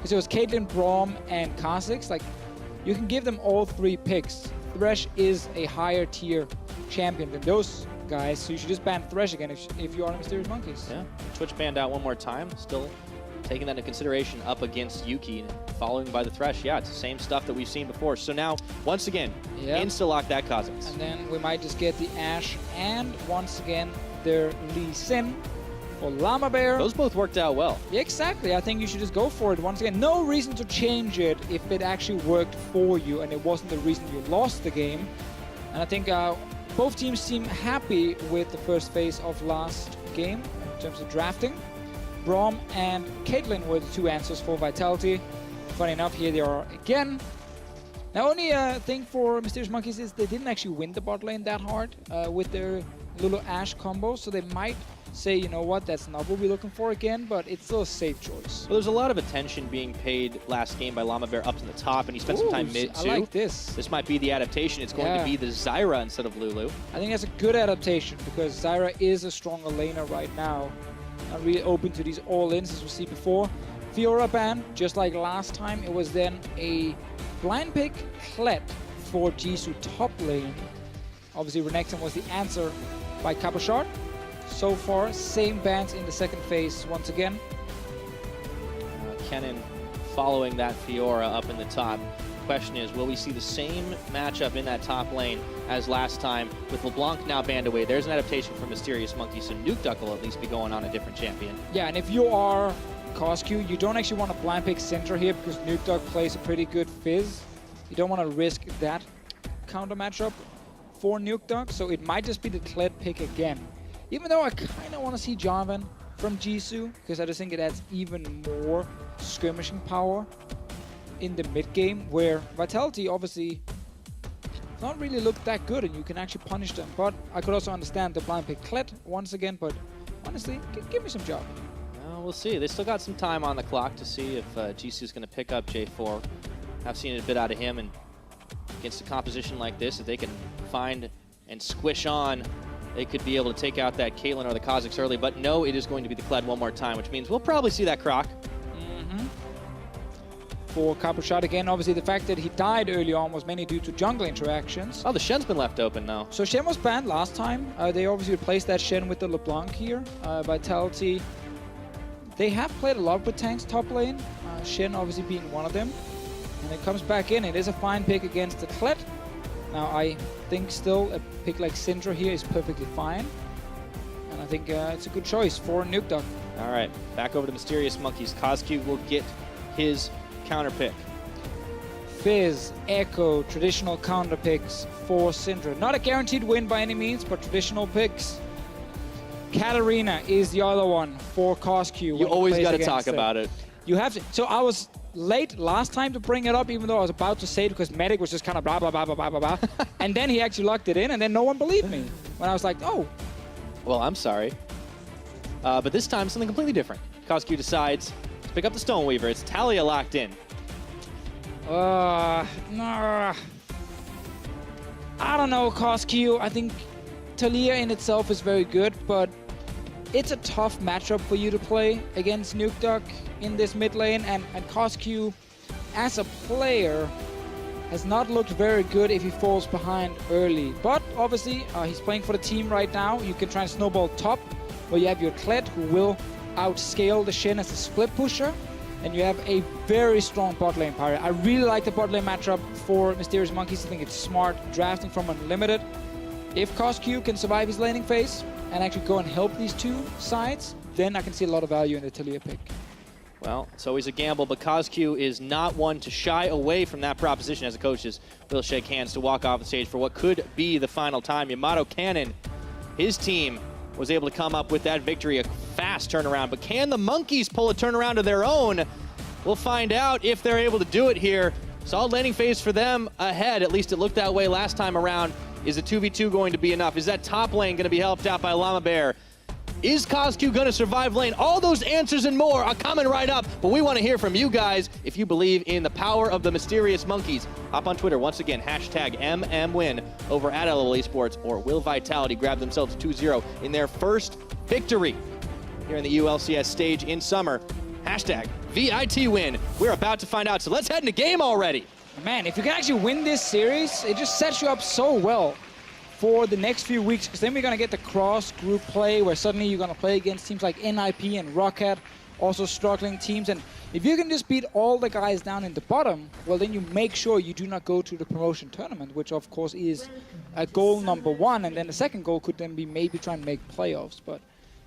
because it was Caitlyn, Braum, and Kha'Zix. Like, you can give them all 3 picks. Thresh is a higher tier champion than those guys, so you should just ban Thresh again if you are the Mysterious Monkeys. Yeah, Twitch banned out one more time. Still taking that into consideration up against Yuki, following by the Thresh. Yeah, it's the same stuff that we've seen before. So now, once again, insta-lock that Kha'Zix. And then we might just get the Ashe and, once again, their Lee Sin for Llama Bear. Those both worked out well. Yeah, exactly. I think you should just go for it. Once again, no reason to change it if it actually worked for you and it wasn't the reason you lost the game. And I think both teams seem happy with the first phase of last game in terms of drafting. Braum and Caitlyn were the 2 answers for Vitality. Funny enough, here they are again. Now, only thing for Mysterious Monkeys is they didn't actually win the bot lane that hard with their little Ashe combo, so they might say, you know what, that's not what we're looking for again, but it's still a safe choice. Well, there's a lot of attention being paid last game by Llama Bear up to the top, and he spent some time mid too. I like this. This might be the adaptation. It's going to be the Zyra instead of Lulu. I think that's a good adaptation because Zyra is a stronger laner right now. Not really open to these all-ins as we see before. Fiora ban, just like last time, it was then a blind pick Kled for Jisoo top lane. Obviously, Renekton was the answer by Cabochard. So far, same bans in the second phase once again. Kennen following that Fiora up in the top. Question is, will we see the same matchup in that top lane as last time with LeBlanc now banned away? There's an adaptation for Mysterious Monkey, so Nukeduck will at least be going on a different champion. Yeah, and if you are Cosq, you don't actually want to blind pick Syndra here because Nukeduck plays a pretty good Fizz. You don't want to risk that counter matchup for Nukeduck, so it might just be the Kled pick again. Even though I kind of want to see Jarvan from Jisoo, because I just think it adds even more skirmishing power in the mid game, where Vitality obviously not really looked that good and you can actually punish them. But I could also understand the blind pick Kled once again, but honestly, give me some job. We'll see. They still got some time on the clock to see if Jisoo's going to pick up J4. I've seen it a bit out of him, and against a composition like this, if they can find and squish on, they could be able to take out that Caitlyn or the Kha'Zix early. But no, it is going to be the Kled one more time, which means we'll probably see that Croc. For Cabochard again, obviously the fact that he died early on was mainly due to jungle interactions. Oh, the Shen's been left open now. So Shen was banned last time. They obviously replaced that Shen with the LeBlanc here. Vitality, they have played a lot with tanks top lane, Shen obviously being one of them. And it comes back in. It is a fine pick against the Kled. Now I think still a pick like Syndra here is perfectly fine. And I think it's a good choice for Nukeduck. All right, back over to Mysterious Monkeys. Cosq will get his counter pick. Fizz, Echo, traditional counter picks for Syndra. Not a guaranteed win by any means, but traditional picks. Katarina is the other one for Cosq. You always got to talk about it. You have to. So I was late last time to bring it up, even though I was about to say it because Medic was just kind of blah, blah, blah, blah, blah, blah, blah. And then he actually locked it in, and then no one believed me. When I was like, oh. Well, I'm sorry. But this time, something completely different. Cosq decides to pick up the Stoneweaver. It's Talia locked in. I don't know, Cosq. I think Talia in itself is very good, but it's a tough matchup for you to play against Nukeduck in this mid lane, and Cosq, as a player, has not looked very good if he falls behind early. But obviously, he's playing for the team right now. You can try and snowball top, where you have your Kled, who will outscale the Shen as a split pusher, and you have a very strong bot lane power. I really like the bot lane matchup for Mysterious Monkeys. I think it's smart drafting from Unlimited. If Cosq can survive his laning phase and actually go and help these two sides, then I can see a lot of value in the Talia pick. Well, it's always a gamble, but Cosq is not one to shy away from that proposition as the coaches will shake hands to walk off the stage for what could be the final time. Yamato Cannon, his team was able to come up with that victory, a fast turnaround. But can the Monkeys pull a turnaround of their own? We'll find out if they're able to do it here. Solid laning phase for them ahead. At least it looked that way last time around. Is a 2v2 going to be enough? Is that top lane going to be helped out by Llama Bear? Is Cosq going to survive lane? All those answers and more are coming right up, but we want to hear from you guys if you believe in the power of the Mysterious Monkeys. Hop on Twitter once again, hashtag MMWin over at LOL Esports, or will Vitality grab themselves 2-0 in their first victory here in the ULCS stage in summer? Hashtag VIT win. We're about to find out, so let's head into game already. Man, if you can actually win this series, it just sets you up so well for the next few weeks, because then we're going to get the cross-group play where suddenly you're going to play against teams like NIP and Rocket, also struggling teams. And if you can just beat all the guys down in the bottom, well, then you make sure you do not go to the promotion tournament, which of course is goal number 1. And then the second goal could then be maybe trying to make playoffs. But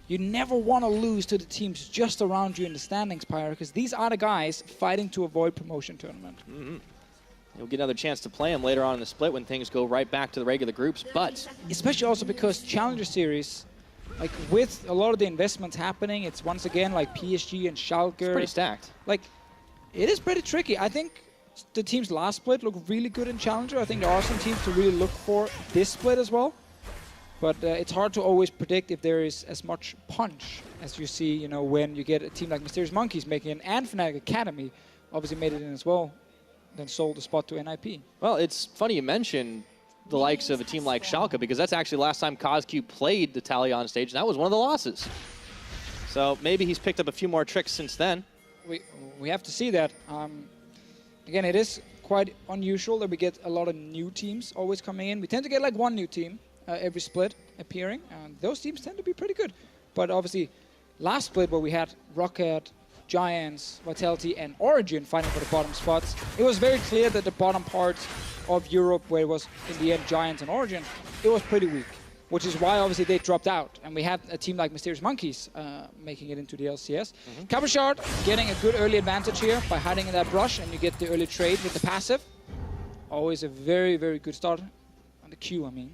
you never want to lose to the teams just around you in the standings, Pyre, because these are the guys fighting to avoid promotion tournament. You'll get another chance to play them later on in the split when things go right back to the regular groups, but... Especially also because Challenger Series, like with a lot of the investments happening, it's once again like PSG and Schalke. It's pretty stacked. Like, it is pretty tricky. I think the teams last split look really good in Challenger. I think there are some teams to really look for this split as well. But it's hard to always predict if there is as much punch as you see, you know, when you get a team like Mysterious Monkeys making it, and Fnatic Academy obviously made it in as well, then sold the spot to NIP. Well, it's funny you mention the likes of a team like Schalke, because that's actually the last time CosQ played the Talion stage, and that was one of the losses. So maybe he's picked up a few more tricks since then. We have to see that. Again, it is quite unusual that we get a lot of new teams always coming in. We tend to get like one new team every split appearing, and those teams tend to be pretty good. But obviously, last split where we had Rocket, Giants, Vitality, and Origin fighting for the bottom spots, it was very clear that the bottom parts of Europe, where it was in the end Giants and Origin, it was pretty weak, which is why obviously they dropped out. And we had a team like Mysterious Monkeys making it into the LCS. Cabochard getting a good early advantage here by hiding in that brush, and you get the early trade with the passive. Always a very, very good start on the Q, I mean.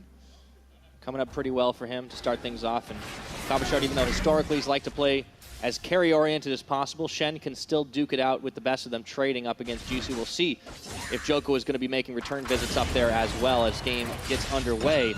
Coming up pretty well for him to start things off. And Cabochard, even though historically he's liked to play as carry-oriented as possible, Shen can still duke it out with the best of them trading up against Jisoo. We'll see if Joko is going to be making return visits up there as well as game gets underway.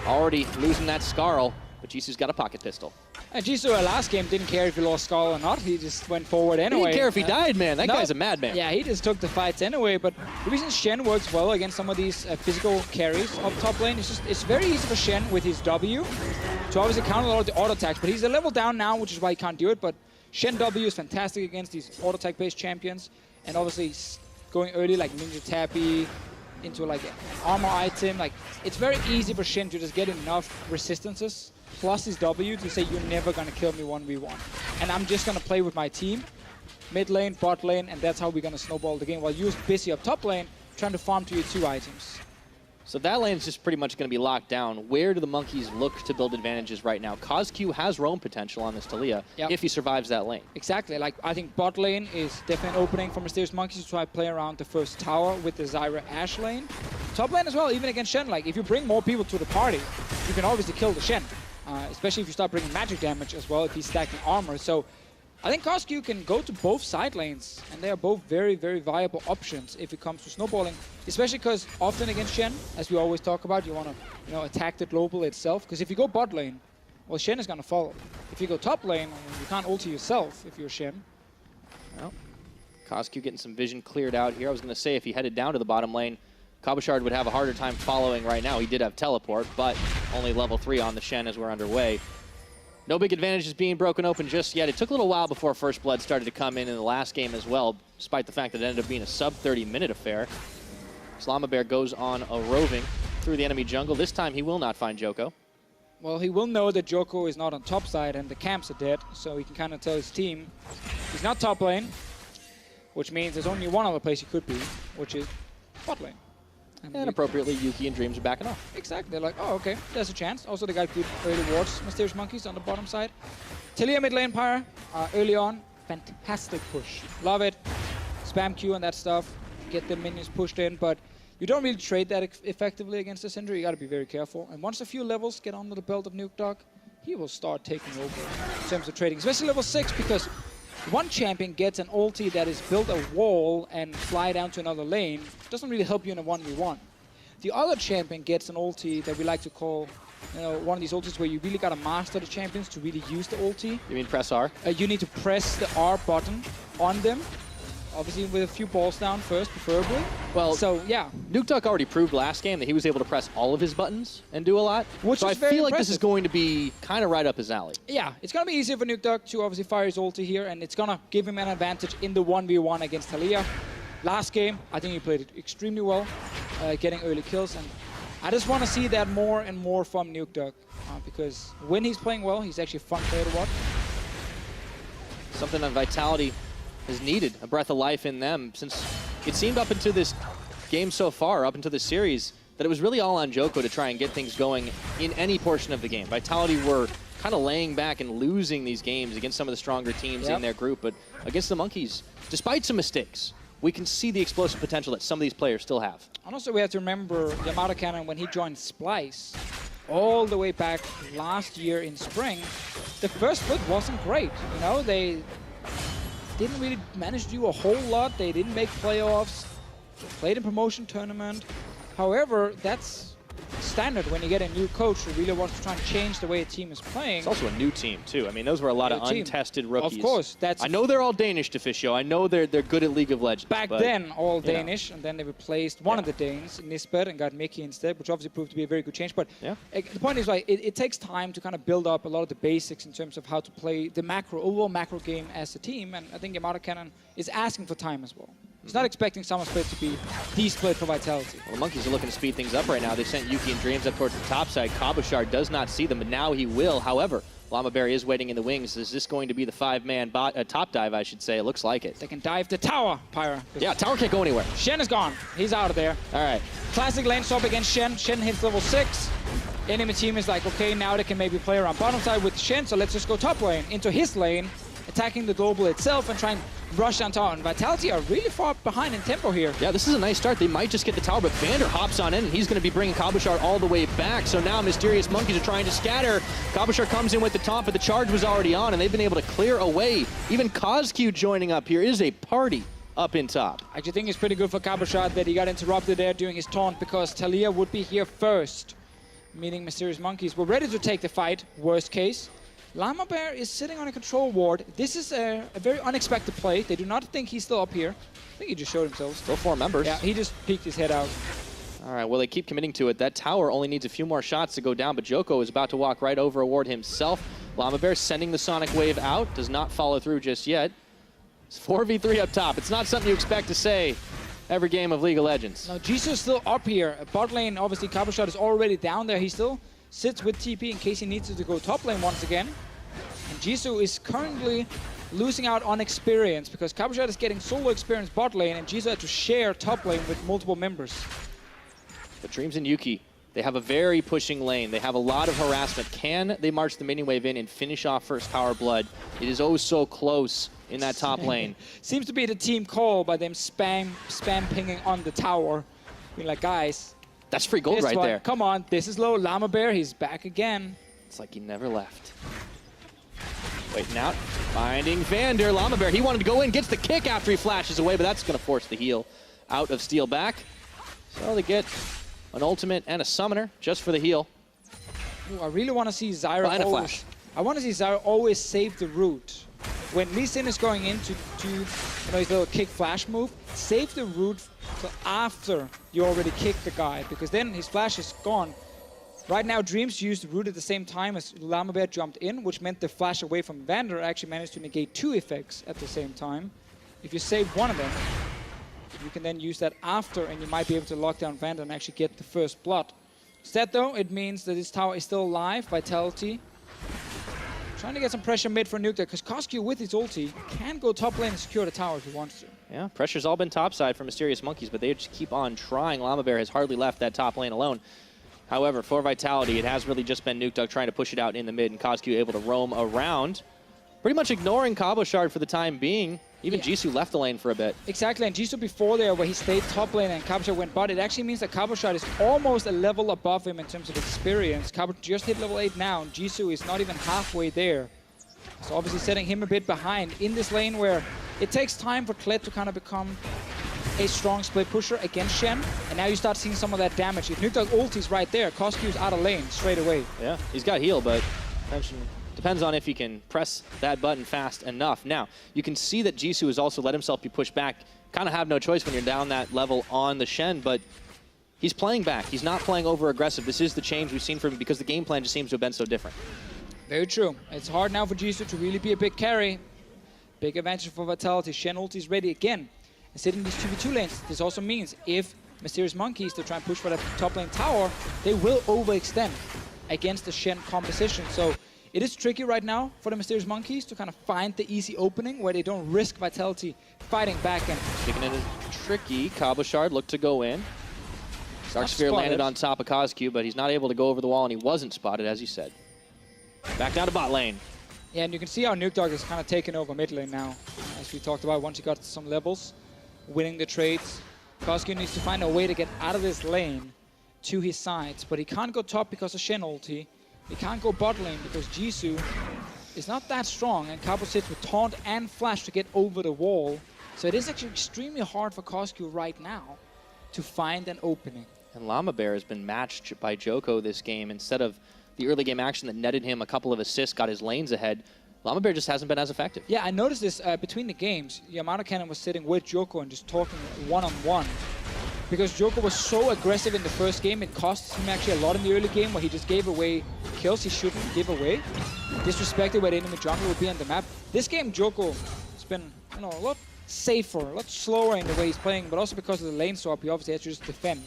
Already losing that Skarl, but Jisoo's got a pocket pistol. Jisoo last game didn't care if he lost Skarl or not. He just went forward anyway. He didn't care if he died, man. That guy's a madman. Yeah, he just took the fights anyway. But the reason Shen works well against some of these physical carries up top lane is just it's very easy for Shen with his W to obviously counter a lot of the auto attacks. But he's a level down now, which is why he can't do it. But Shen W is fantastic against these auto attack based champions, and obviously going early like Ninja Tappy into like an armor item. Like it's very easy for Shen to just get enough resistances plus his W to say you're never gonna kill me 1v1, and I'm just gonna play with my team, mid lane, bot lane, and that's how we're gonna snowball the game while you're busy up top lane trying to farm to your 2 items. So that lane's just pretty much going to be locked down. Where do the Monkeys look to build advantages right now? CosQ has roam potential on this Taliyah if he survives that lane. Exactly. Like I think bot lane is definitely opening for Mysterious Monkeys to try to play around the first tower with the Zyra Ashe lane. Top lane as well, even against Shen. Like if you bring more people to the party, you can obviously kill the Shen. Especially if you start bringing magic damage as well, if he's stacking armor. So I think CosQ can go to both side lanes, and they are both very, very viable options if it comes to snowballing. Especially because often against Shen, as we always talk about, you want to attack the global itself. Because if you go bot lane, well, Shen is going to follow. If you go top lane, you can't ulti yourself if you're Shen. Well, CosQ getting some vision cleared out here. I was going to say if he headed down to the bottom lane, Cabochard would have a harder time following right now. He did have teleport, but only level 3 on the Shen as we're underway. No big advantages being broken open just yet. It took a little while before First Blood started to come in the last game as well, despite the fact that it ended up being a sub-30-minute affair. Slamabear goes on a roving through the enemy jungle. This time he will not find Joko. Well, he will know that Joko is not on top side and the camps are dead, so he can kind of tell his team he's not top lane, which means there's only one other place he could be, which is bot lane. And appropriately, Yuki and Dreams are backing off. Exactly. They're like, oh, okay, there's a chance. Also, they got good early wards. Mysterious Monkeys on the bottom side. Taliyah mid lane Pyre, early on. Fantastic push. Love it. Spam Q and that stuff. Get the minions pushed in, but you don't really trade that effectively against the Syndra. You got to be very careful. And once a few levels get under the belt of Nuke, he will start taking over in terms of trading, especially level 6, because one champion gets an ulti that is build a wall and fly down to another lane. Doesn't really help you in a 1v1. The other champion gets an ulti that we like to call, one of these ultis where you really gotta master the champions to really use the ulti. You mean press R? You need to press the R button on them obviously with a few balls down first, preferably. Well, so yeah. Nukeduck already proved last game that he was able to press all of his buttons and do a lot. Which so is I very feel like this impressive. is going to be kind of right up his alley. Yeah, it's going to be easier for Nukeduck to obviously fire his ulti here, and it's going to give him an advantage in the 1v1 against Taliyah. Last game, I think he played it extremely well, getting early kills, and I just want to see that more and more from Nukeduck, because when he's playing well, he's actually a fun player to watch. Something that Vitality has needed, a breath of life in them, since it seemed up into this game so far, up into the series, that it was really all on Joko to try and get things going in any portion of the game. Vitality were kind of laying back and losing these games against some of the stronger teams in their group, but against the Monkeys, despite some mistakes, we can see the explosive potential that some of these players still have. And also we have to remember Yamato Cannon, when he joined Splice, all the way back last year in spring, the first split wasn't great. You know, they didn't really manage to do a whole lot. They didn't make playoffs, played in promotion tournament. However, that's standard when you get a new coach who really wants to try and change the way a team is playing. It's also a new team, too. I mean, those were a lot of untested rookies. Of course. I know they're all Danish, Deficio. I know they're good at League of Legends. Back then, all Danish, and then they replaced one of the Danes, Nisbet, and got Mickey instead, which obviously proved to be a very good change. But the point is, like, it takes time to kind of build up a lot of the basics in terms of how to play the overall macro game as a team, and I think Yamato Cannon is asking for time as well. He's not expecting Summer Split to be the split for Vitality. Well, the Monkeys are looking to speed things up right now. They sent Yuki and Dreams up towards the top side. Cabochard does not see them, but now he will. However, Llama Berry is waiting in the wings. Is this going to be the five-man top dive, I should say? It looks like it. They can dive the tower, Pyra. Yeah, tower can't go anywhere. Shen is gone. He's out of there. All right. Classic lane swap against Shen. Shen hits level 6. Enemy team is like, okay, now they can maybe play around bottom side with Shen, so let's just go top lane, into his lane, attacking the global itself and trying to rush down tower. And Vitality are really far behind in tempo here. Yeah, this is a nice start. They might just get the tower, but Vander hops on in, and he's going to be bringing Cabochard all the way back. So now Mysterious Monkeys are trying to scatter. Cabochard comes in with the taunt, but the charge was already on, and they've been able to clear away. Even CosQ joining up here. It is a party up in top. I actually think it's pretty good for Cabochard that he got interrupted there doing his taunt, because Taliyah would be here first, meaning Mysterious Monkeys were ready to take the fight, worst case. Llama Bear is sitting on a control ward. This is a very unexpected play. They do not think he's still up here. I think he just showed himself. Still 4 members. Yeah, he just peeked his head out. All right, well, they keep committing to it. That tower only needs a few more shots to go down, but Joko is about to walk right over a ward himself. Llama Bear sending the Sonic Wave out. Does not follow through just yet. It's 4v3 up top. It's not something you expect to say every game of League of Legends. Now, Jisoo is still up here. Bot lane, obviously, Cabochard is already down there. He still sits with TP in case he needs to go top lane once again. And Jisoo is currently losing out on experience because Cabochard is getting solo experience bot lane, and Jisoo had to share top lane with multiple members. But Dreams and Yuki, they have a very pushing lane. They have a lot of harassment. Can they march the mini wave in and finish off first Tower Blood? It is oh so close in that top lane. Seems to be the team call by them spam pinging on the tower. Being like, guys, that's free gold right there. Come on, this is low. Llama Bear, he's back again. It's like he never left. Waiting out, finding Vander. Llama Bear, he wanted to go in, gets the kick after he flashes away, but that's going to force the heal out of Steel back. So they get an ultimate and a summoner just for the heal. Ooh, I really want to see Zyra and a flash. I want to see Zyra always save the root. When Lee Sin is going in to his little kick flash move, save the root till after you already kicked the guy, because then his flash is gone. Right now, Dreams used the root at the same time as Llama Bear jumped in, which meant the flash away from Vander actually managed to negate 2 effects at the same time. If you save one of them, you can then use that after, and you might be able to lock down Vander and actually get the first blood. Instead, though, it means that this tower is still alive. Vitality trying to get some pressure mid for Nuke there, because CosQ with his ulti can go top lane and secure the tower if he wants to. Yeah, pressure's all been topside for Mysterious Monkeys, but they just keep on trying. Llama Bear has hardly left that top lane alone. However, for Vitality, it has really just been Nukeduck trying to push it out in the mid, and CosQ able to roam around, pretty much ignoring Cabochard for the time being. Even Jisoo left the lane for a bit. Exactly, and Jisoo before there, where he stayed top lane and Cabochard went bot, it actually means that Cabochard is almost a level above him in terms of experience. Cabochard just hit level 8 now, and Jisoo is not even halfway there. So obviously setting him a bit behind in this lane where it takes time for Kled to kind of become a strong split pusher against Shen, and now you start seeing some of that damage. If Nukeduck ulti's right there, CosQ's out of lane straight away. Yeah, he's got heal, but depends on if he can press that button fast enough. Now, you can see that Jisoo has also let himself be pushed back. Kind of have no choice when you're down that level on the Shen, but he's playing back. He's not playing over-aggressive. This is the change we've seen from him because the game plan just seems to have been so different. Very true. It's hard now for Jisoo to really be a big carry. Big advantage for Vitality. Shen ulti is ready again. And sitting these 2v2 lanes, this also means if Mysterious Monkeys to try and push for that top lane tower, they will overextend against the Shen composition. So it is tricky right now for the Mysterious Monkeys to kind of find the easy opening where they don't risk Vitality fighting back. And taking it tricky. Cabo Shard looked to go in. Dark Sphere landed on top of KazQ, but he's not able to go over the wall, and he wasn't spotted, as you said. Back down to bot lane. Yeah, and you can see how Nukdog is kind of taking over mid lane now. As we talked about, once he got some levels, winning the trades. KazQ needs to find a way to get out of this lane to his sides, but he can't go top because of Shen ulti. He can't go bot lane because Jisoo is not that strong, and Cabo sits with taunt and flash to get over the wall. So it is actually extremely hard for KazQ right now to find an opening. And Llama Bear has been matched by Joko this game. Instead of the early game action that netted him a couple of assists, got his lanes ahead, Llama Bear just hasn't been as effective. Yeah, I noticed this between the games. Yamato Cannon was sitting with Joko and just talking one-on-one. Because Joko was so aggressive in the first game, it cost him actually a lot in the early game where he just gave away kills he shouldn't give away. Disrespected where the enemy jungle would be on the map. This game, Joko has been, you know, a lot safer, a lot slower in the way he's playing, but also because of the lane swap, he obviously has to just defend.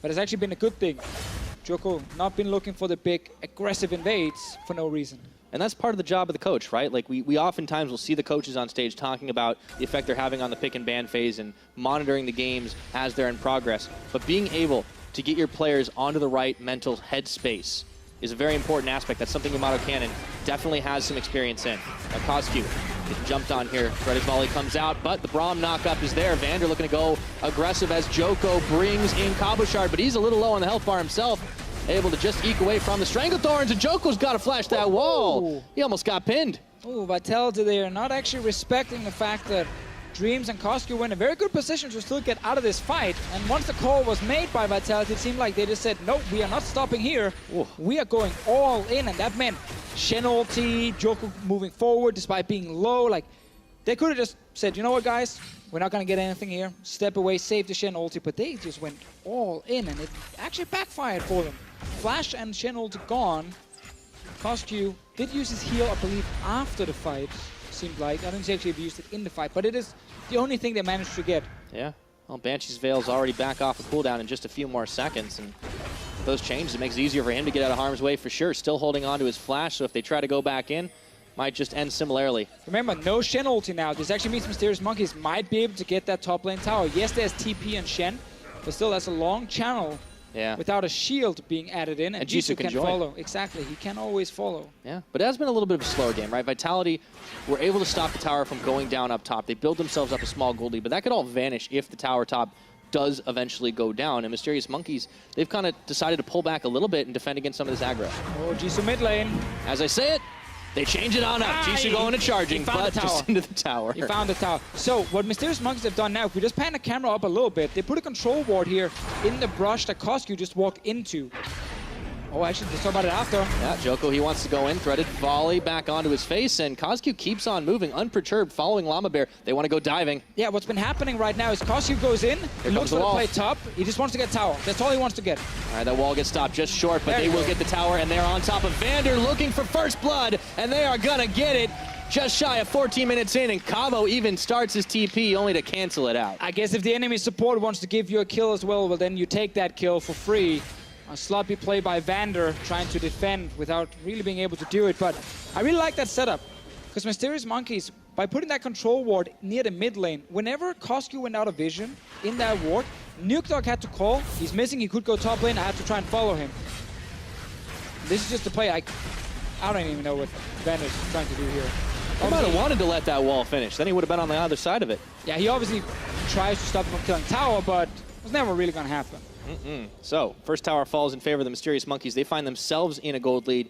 But it's actually been a good thing. Joko not been looking for the big aggressive invades for no reason. And that's part of the job of the coach, right? Like we oftentimes will see the coaches on stage talking about the effect they're having on the pick and ban phase and monitoring the games as they're in progress. But being able to get your players onto the right mental headspace is a very important aspect. That's something Yamato Cannon definitely has some experience in. Now KazQ getting jumped on here. Threaded volley comes out, but the Braum knockup is there. Vander looking to go aggressive as Joko brings in Cabo Shard, but he's a little low on the health bar himself. Able to just eke away from the Stranglethorns, and Joko's got to flash that wall. He almost got pinned. Oh, Vitality, they are not actually respecting the fact that Dreams and KazQ were in a very good position to still get out of this fight. And once the call was made by Vitality, it seemed like they just said, nope, we are not stopping here. Ooh. We are going all in, and that meant Shen ulti, Joko moving forward despite being low. Like, they could have just said, you know what, guys? We're not going to get anything here. Step away, save the Shen ulti, but they just went all in, and it actually backfired for them. Flash and Shen ulti gone. KazQ did use his heal, I believe, after the fight, seemed like. I didn't see actually if he used it in the fight, but it is the only thing they managed to get. Yeah, well, Banshee's Veil's already back off a cooldown in just a few more seconds, and those changes, it makes it easier for him to get out of harm's way for sure. Still holding on to his flash, so if they try to go back in, might just end similarly. Remember, no Shen ulti now. This actually means Mysterious Monkeys might be able to get that top lane tower. Yes, there's TP and Shen, but still that's a long channel. Yeah. Without a shield being added in, and Jisoo can follow. Exactly, he can always follow. Yeah, but it has been a little bit of a slower game, right? Vitality were able to stop the tower from going down up top. They build themselves up a small gold lead, but that could all vanish if the tower top does eventually go down. And Mysterious Monkeys, they've kind of decided to pull back a little bit and defend against some of this aggro. Oh, Jisoo mid lane. As I say it, they change it on up. Jisoo going to charging, but just into the tower. He found the tower. So what Mysterious Monkeys have done now, if we just pan the camera up a little bit, they put a control ward here in the brush that KazQ just walked into. Oh, actually, let's talk about it after. Yeah, Joko, he wants to go in, threaded volley back onto his face, and KazQ keeps on moving, unperturbed, following Llama Bear. They want to go diving. Yeah, what's been happening right now is KazQ goes in, he looks for the play top, he just wants to get tower. That's all he wants to get. All right, that wall gets stopped just short, but they will get the tower, and they're on top of Vander looking for first blood, and they are gonna get it. Just shy of 14 minutes in, and Cabo even starts his TP only to cancel it out. I guess if the enemy support wants to give you a kill as well, then you take that kill for free. A sloppy play by Vander trying to defend without really being able to do it. But I really like that setup, because Mysterious Monkeys, by putting that control ward near the mid lane, whenever KazQ went out of vision in that ward, Nukdog had to call. He's missing, he could go top lane, I have to try and follow him. This is just a play I don't even know what Vander's trying to do here. He might have wanted to let that wall finish, then he would have been on the other side of it. Yeah, he obviously tries to stop him from killing tower, but it was never really going to happen. So, first tower falls in favor of the Mysterious Monkeys. They find themselves in a gold lead,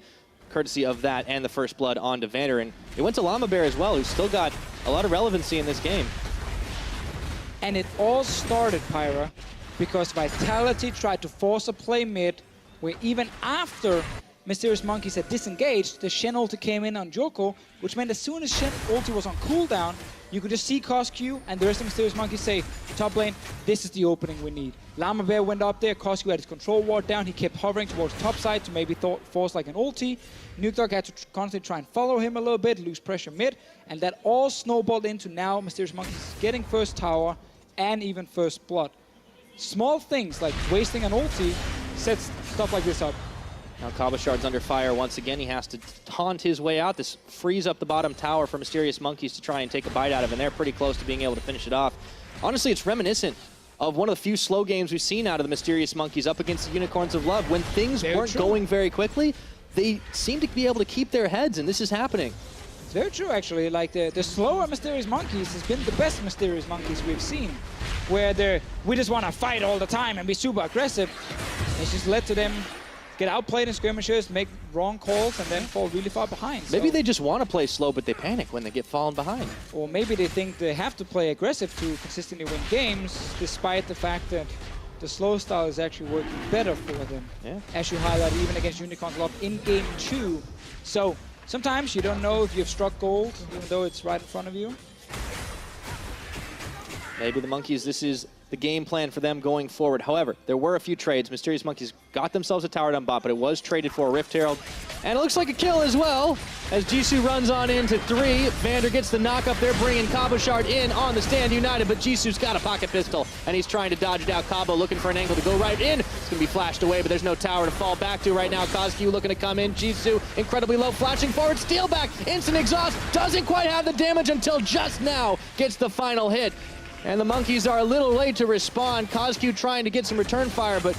courtesy of that and the first blood onto Vander. And it went to Llama Bear as well, who's still got a lot of relevancy in this game. And it all started, Pyra, because Vitality tried to force a play mid, where even after Mysterious Monkeys had disengaged, the Shen ulti came in on Joko, which meant as soon as Shen ulti was on cooldown, you could just see cosQ and the rest of Mysterious Monkeys say, top lane, this is the opening we need. Llama Bear went up there, cosQ had his control ward down, he kept hovering towards top side to maybe force like an ulti. Nukedog had to constantly try and follow him a little bit, lose pressure mid, and that all snowballed into now Mysterious Monkeys getting first tower and even first blood. Small things like wasting an ulti sets stuff like this up. Now Cabochard's under fire once again. He has to taunt his way out. This frees up the bottom tower for Mysterious Monkeys to try and take a bite out of, and they're pretty close to being able to finish it off. Honestly, it's reminiscent of one of the few slow games we've seen out of the Mysterious Monkeys up against the Unicorns of Love. When things weren't going very quickly, they seem to be able to keep their heads, and this is happening. It's very true, actually. Like, the slower Mysterious Monkeys has been the best Mysterious Monkeys we've seen, where we just want to fight all the time and be super aggressive. It's just led to them get outplayed in skirmishes, make wrong calls, and then fall really far behind. Maybe they just want to play slow, but they panic when they get fallen behind. Or maybe they think they have to play aggressive to consistently win games, despite the fact that the slow style is actually working better for them. Yeah. As you highlighted, even against Unicorns Love in Game 2. So sometimes you don't know if you've struck gold, even though it's right in front of you. Maybe the Monkeys, this is the game plan for them going forward. However, there were a few trades. Mysterious Monkeys got themselves a tower down bot, but it was traded for a Rift Herald. And it looks like a kill as well, as Jisoo runs on into 3. Vander gets the knock up. They're bringing Cabochard in on the stand united, but Jisoo's got a pocket pistol, and he's trying to dodge it out. Cabo looking for an angle to go right in. It's going to be flashed away, but there's no tower to fall back to right now. cosQ looking to come in. Jisoo incredibly low, flashing forward, steal back, instant exhaust. Doesn't quite have the damage until just now gets the final hit. And the Monkeys are a little late to respond. cosQ trying to get some return fire, but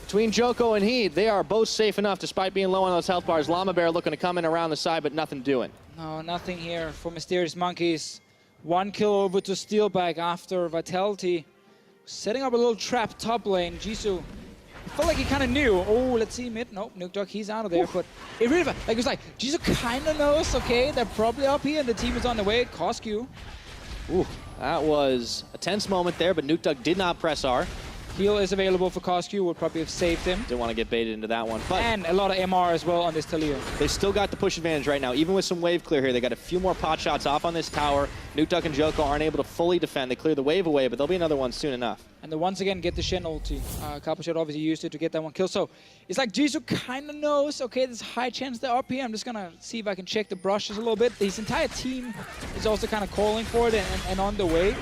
between Joko and he, they are both safe enough despite being low on those health bars. Llama Bear looking to come in around the side, but nothing doing. No, nothing here for Mysterious Monkeys. 1 kill over to Steelback after Vitality. Setting up a little trap top lane. Jisoo felt like he kind of knew. Oh, let's see mid. Nope, Nukedog, he's out of there. Oof. But it really, like, it was like, Jisoo kind of knows, okay, they're probably up here and the team is on the way. cosQ. Ooh, that was a tense moment there, but Nukedog did not press R. Heal is available for cosQ, would probably have saved him. Didn't want to get baited into that one. But and a lot of MR as well on this Taliyah. They still got the push advantage right now. Even with some wave clear here, they got a few more pot shots off on this tower. Nukedog and Joko aren't able to fully defend. They clear the wave away, but there'll be another one soon enough. And they once again get the Shen ulti. Cabochard obviously used it to get that one kill. So it's like Jisoo kind of knows, okay, there's a high chance they're up here. I'm just going to see if I can check the brushes a little bit. His entire team is also kind of calling for it and on the way.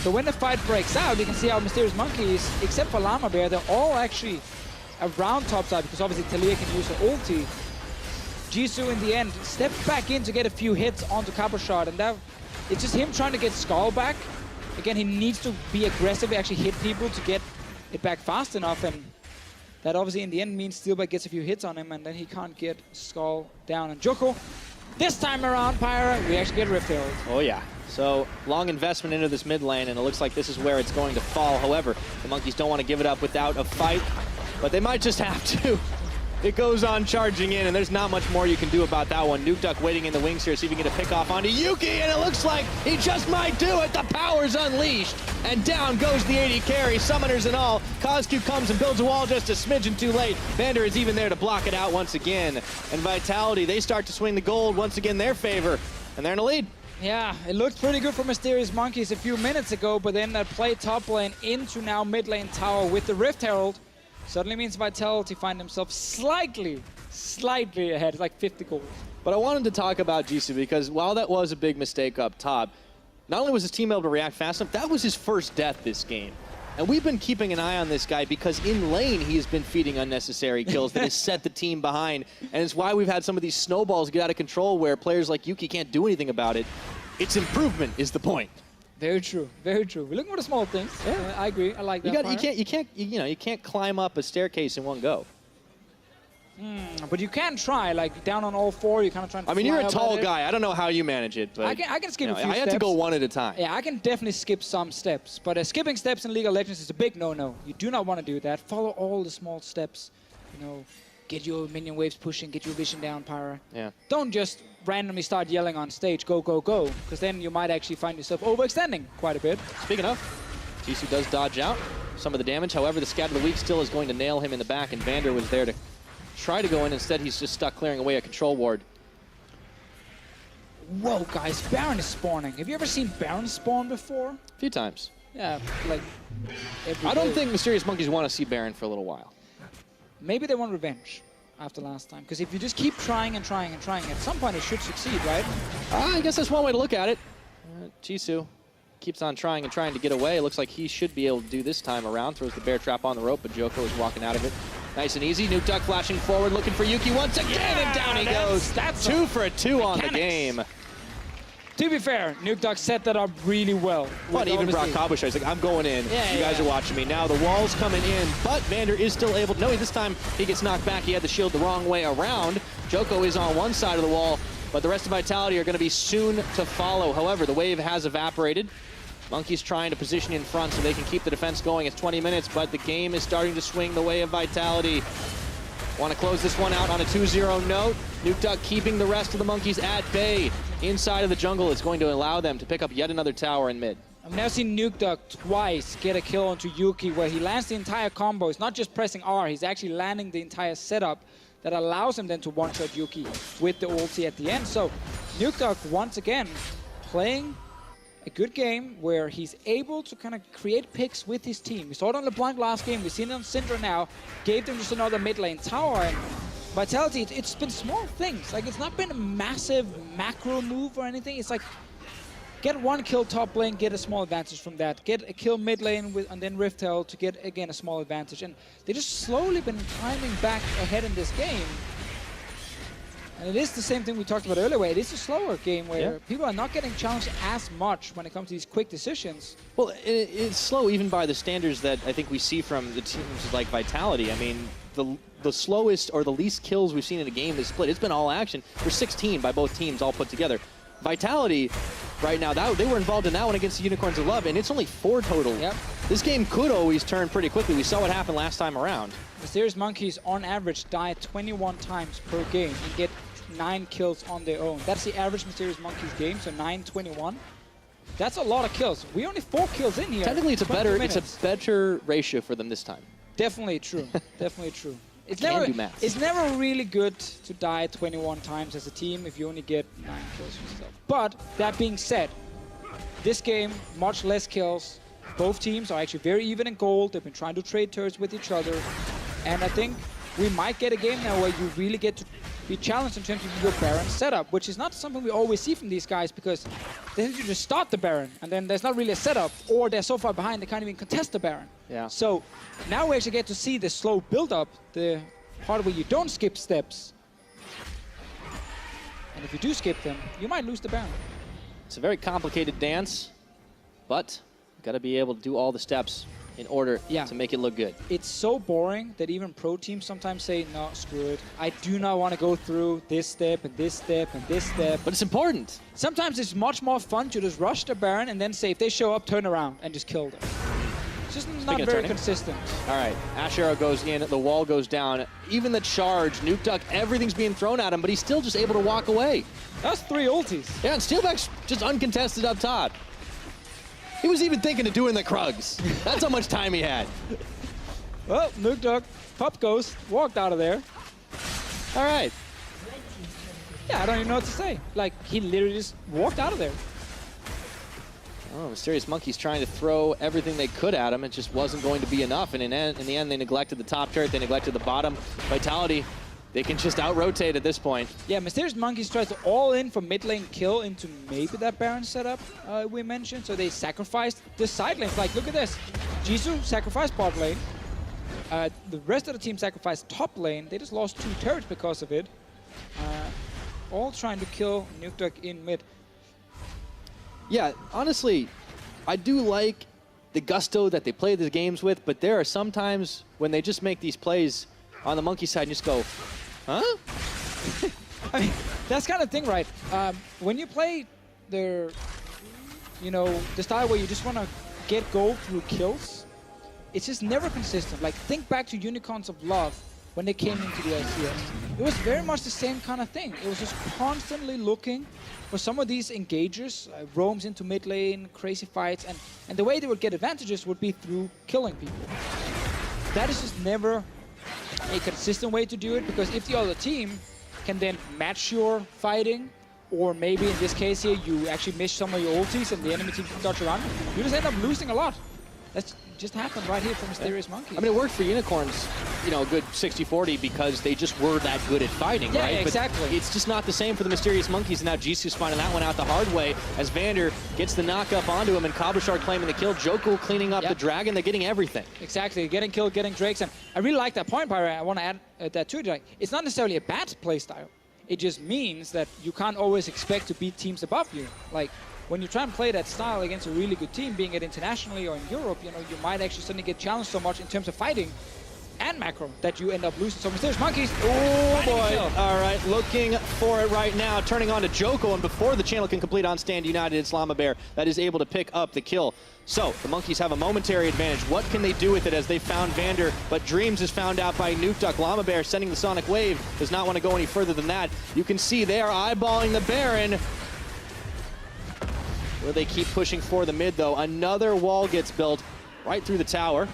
So when the fight breaks out, you can see how Mysterious Monkeys, except for Llama Bear, they're all actually around topside because obviously Taliyah can use her ulti. Jisoo in the end stepped back in to get a few hits onto Cabochard, and that it's just him trying to get Skull back. Again, he needs to be aggressive, actually hit people to get it back fast enough, and that obviously in the end means Steelback gets a few hits on him, and then he can't get Skull down. And Joko, this time around, Pyra, we actually get Rift Herald. Oh yeah. So, long investment into this mid lane, and it looks like this is where it's going to fall. However, the Monkeys don't want to give it up without a fight, but they might just have to. It goes on charging in, and there's not much more you can do about that one. Nukedog waiting in the wings here, see if he can get a pick off onto Yuki, and it looks like he just might do it. The power's unleashed, and down goes the AD carry, summoners and all. cosQ comes and builds a wall just a smidgen too late. Vander is even there to block it out once again. And Vitality, they start to swing the gold once again their favor, and they're in the lead. Yeah, it looked pretty good for Mysterious Monkeys a few minutes ago, but then that play top lane into now mid lane tower with the Rift Herald suddenly means Vitality find themselves slightly ahead. It's like 50 goals. But I wanted to talk about Jisoo because while that was a big mistake up top, not only was his team able to react fast enough, that was his first death this game. And we've been keeping an eye on this guy because in lane, he has been feeding unnecessary kills that has set the team behind. And it's why we've had some of these snowballs get out of control where players like Yuki can't do anything about it. It's improvement is the point. Very true, very true. We're looking for the small things. Yeah. I agree, I like that. You can't climb up a staircase in one go. But you can try, like down on all four, you kind of try to I mean, you're a tall guy. I don't know how you manage it, but I can skip a few steps. I have to go one at a time. Yeah, I can definitely skip some steps, but skipping steps in League of Legends is a big no-no. You do not want to do that. Follow all the small steps. You know, get your minion waves pushing, get your vision down, Pyra. Yeah. Don't just randomly start yelling on stage, go, go, go, because then you might actually find yourself overextending quite a bit. Speaking of, Jisoo does dodge out some of the damage. However, the Scat of the Week still is going to nail him in the back, and Vander was there to try to go in. Instead, he's just stuck clearing away a control ward. Whoa, guys, Baron is spawning. Have you ever seen Baron spawn before? A few times. Yeah, like every I don't day. think Mysterious Monkeys want to see Baron for a little while. Maybe they want revenge after last time. Because if you just keep trying and trying and trying, at some point it should succeed, right? I guess that's one way to look at it. Jisoo keeps on trying and trying to get away. Looks like he should be able to do this time around. Throws the bear trap on the rope, but Joko is walking out of it. Nice and easy. Nuke Duck flashing forward, looking for Yuki once again, and down he goes. That's 2 for 2 on the game. To be fair, Nuke Duck set that up really well. But even Brock Kabusha is like, I'm going in. You guys are watching me. Now the wall's coming in, but Vander is still able to. No, this time he gets knocked back. He had the shield the wrong way around. Joko is on one side of the wall, but the rest of Vitality are going to be soon to follow. However, the wave has evaporated. Monkey's trying to position in front so they can keep the defense going. It's 20 minutes, but the game is starting to swing the way of Vitality. Want to close this one out on a 2-0 note. Nuke Duck keeping the rest of the Monkeys at bay. Inside of the jungle, it's going to allow them to pick up yet another tower in mid. I've now seen Nuke Duck twice get a kill onto Yuki where he lands the entire combo. He's not just pressing R, he's actually landing the entire setup that allows him then to one-shot Yuki with the ulti at the end. So Nuke Duck, once again, playing a good game where he's able to kind of create picks with his team. We saw it on LeBlanc last game, we've seen it on Syndra now, gave them just another mid lane tower. And Vitality, it's been small things. Like, it's not been a massive macro move or anything. It's like, get one kill top lane, get a small advantage from that. Get a kill mid lane, and then Rift Herald to get, again, a small advantage. And they just slowly been climbing back ahead in this game. And it is the same thing we talked about earlier, where it is a slower game where people are not getting challenged as much when it comes to these quick decisions. Well, it's slow even by the standards that I think we see from the teams like Vitality. I mean, the slowest or the least kills we've seen in a game is split. It's been all action. There's 16 by both teams all put together. Vitality, right now, they were involved in that one against the Unicorns of Love, and it's only 4 total. Yep. This game could always turn pretty quickly. We saw what happened last time around. Mysterious Monkeys, on average, die 21 times per game and get 9 kills on their own. That's the average Mysterious Monkeys game, so 9-21. That's a lot of kills. We only 4 kills in here. Technically, it's a better ratio for them this time. Definitely true. Definitely true. It's It's never really good to die 21 times as a team if you only get 9 kills yourself. But that being said, this game, much less kills. Both teams are actually very even in gold. They've been trying to trade turrets with each other. And I think we might get a game now where you really get to be challenged in terms of your Baron setup, which is not something we always see from these guys because they tend to just start the Baron and then there's not really a setup, or they're so far behind they can't even contest the Baron. Yeah. So now we actually get to see the slow build-up, the part where you don't skip steps. And if you do skip them, you might lose the Baron. It's a very complicated dance, but you've got to be able to do all the steps in order to make it look good. It's so boring that even pro teams sometimes say, no, screw it. I do not want to go through this step and this step and this step. But it's important. Sometimes it's much more fun to just rush the Baron and then say, if they show up, turn around and just kill them. It's just not very consistent. All right, Ash Arrow goes in, the wall goes down. Even the charge, Nuke Duck, everything's being thrown at him, but he's still just able to walk away. That's 3 ultis. Yeah, and Steelback's just uncontested up top. He was even thinking of doing the Krugs. That's how much time he had. Well, Nuke Duck, Pup Ghost, walked out of there. All right. Yeah, I don't even know what to say. Like, he literally just walked out of there. Oh, Mysterious Monkeys trying to throw everything they could at him. It just wasn't going to be enough. And in the end, they neglected the top turret. They neglected the bottom. Vitality, they can just out-rotate at this point. Yeah, Mysterious Monkeys tried to all-in for mid-lane kill into maybe that Baron setup we mentioned. So they sacrificed the side lanes. Like, look at this. Jisoo sacrificed bot lane. The rest of the team sacrificed top lane. They just lost 2 turrets because of it. All trying to kill Nuke Duck in mid. Yeah, honestly, I do like the gusto that they play the games with, but there are some times when they just make these plays on the Monkey side and just go, huh? I mean, that's kind of thing, right? When you play the style where you just want to get gold through kills, it's just never consistent. Like, think back to Unicorns of Love when they came into the LCS. It was very much the same kind of thing. It was just constantly looking for some of these engagers, roams into mid lane, crazy fights, and the way they would get advantages would be through killing people. That is just never a consistent way to do it, because if the other team can then match your fighting, or maybe in this case here, you actually miss some of your ultis and the enemy team can dodge around, you just end up losing a lot. That's just happened right here for Mysterious Monkeys. I mean, it worked for Unicorns, you know, a good 60-40 because they just were that good at fighting, yeah, right? Yeah, exactly. But it's just not the same for the Mysterious Monkeys, and now Jisoo's finding that one out the hard way as Vander gets the knock-up onto him and Cabochard claiming the kill. Joko cleaning up the Dragon. They're getting everything. Exactly. Getting killed, getting Drakes. And I really like that point, Pyra. I want to add that too. Like, it's not necessarily a bad playstyle. It just means that you can't always expect to beat teams above you. Like, when you try and play that style against a really good team, being it internationally or in Europe, you know, you might actually suddenly get challenged so much in terms of fighting and macro that you end up losing. So Mysterious Monkeys, oh boy. All right, looking for it right now, turning on to Joko, and before the channel can complete on Stand United, it's Llama that is able to pick up the kill. So the Monkeys have a momentary advantage. What can they do with it as they found Vander, but Dreams is found out by Nukeduck. Llama sending the Sonic Wave, does not want to go any further than that. You can see they are eyeballing the Baron. Will they keep pushing for the mid, though? Another wall gets built right through the tower.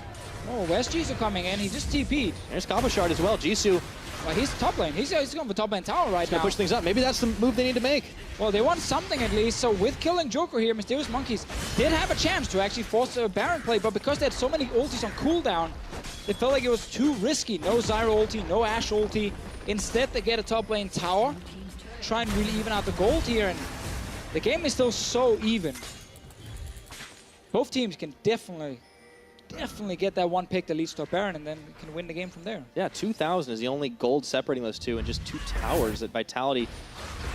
Oh, where's Jisoo coming in? He just TP'd. There's Cabochard as well. Jisoo. Well, he's top lane. He's going for top lane tower right now. Push things up. Maybe that's the move they need to make. Well, they want something at least. So with killing Joker here, Mysterious Monkeys did have a chance to actually force a Baron play, but because they had so many ultis on cooldown, they felt like it was too risky. No Zyra ulti, no Ashe ulti. Instead, they get a top lane tower, try and really even out the gold here, and the game is still so even. Both teams can definitely get that one pick that leads to a Baron, and then can win the game from there. Yeah, 2,000 is the only gold separating those two, and just 2 towers that Vitality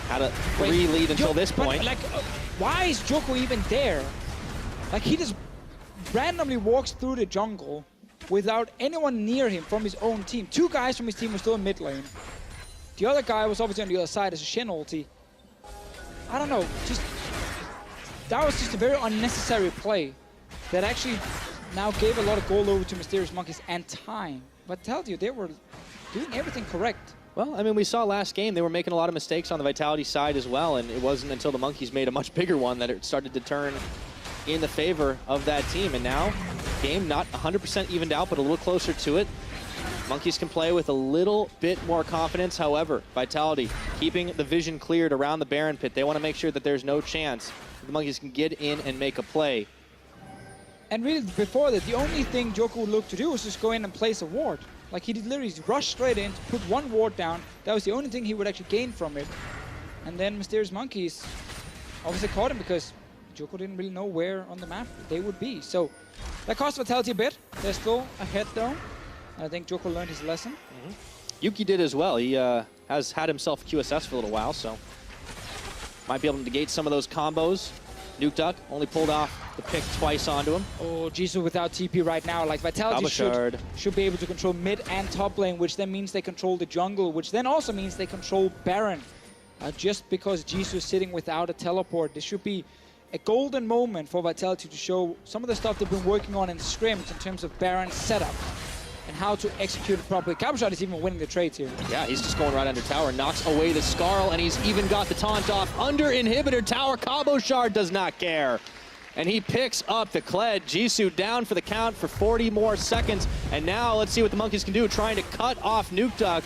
had a 3 lead until this point. Like, why is Joko even there? Like, he just randomly walks through the jungle without anyone near him from his own team. 2 guys from his team were still in mid lane. The other guy was obviously on the other side as a Shen ulti. I don't know, that was just a very unnecessary play that actually now gave a lot of gold over to Mysterious Monkeys and time. But I tell you, they were doing everything correct. Well, I mean, we saw last game, they were making a lot of mistakes on the Vitality side as well, and it wasn't until the Monkeys made a much bigger one that it started to turn in the favor of that team. And now, game not 100% evened out, but a little closer to it. Monkeys can play with a little bit more confidence. However, Vitality keeping the vision cleared around the Baron pit. They want to make sure that there's no chance the Monkeys can get in and make a play. And really, before that, the only thing Joko would look to do was just go in and place a ward. Like, he did literally rush straight in, put 1 ward down. That was the only thing he would actually gain from it. And then Mysterious Monkeys obviously caught him because Joko didn't really know where on the map they would be. So that cost Vitality a bit. They're still ahead, though. I think Joko learned his lesson. Yuki did as well. He has had himself QSS for a little while, so might be able to negate some of those combos. Nukeduck only pulled off the pick twice onto him. Oh, Jisoo without TP right now. Like, Vitality should be able to control mid and top lane, which then means they control the jungle, which then also means they control Baron. Just because Jisoo is sitting without a teleport, this should be a golden moment for Vitality to show some of the stuff they've been working on in scrims in terms of Baron setup and how to execute it properly. Cabochard is even winning the trades here. Yeah, he's just going right under tower, knocks away the Scarl, and he's even got the taunt off under inhibitor tower. Cabochard does not care. And he picks up the Kled. Jisoo down for the count for 40 more seconds. And now let's see what the Monkeys can do, trying to cut off Nukeduck.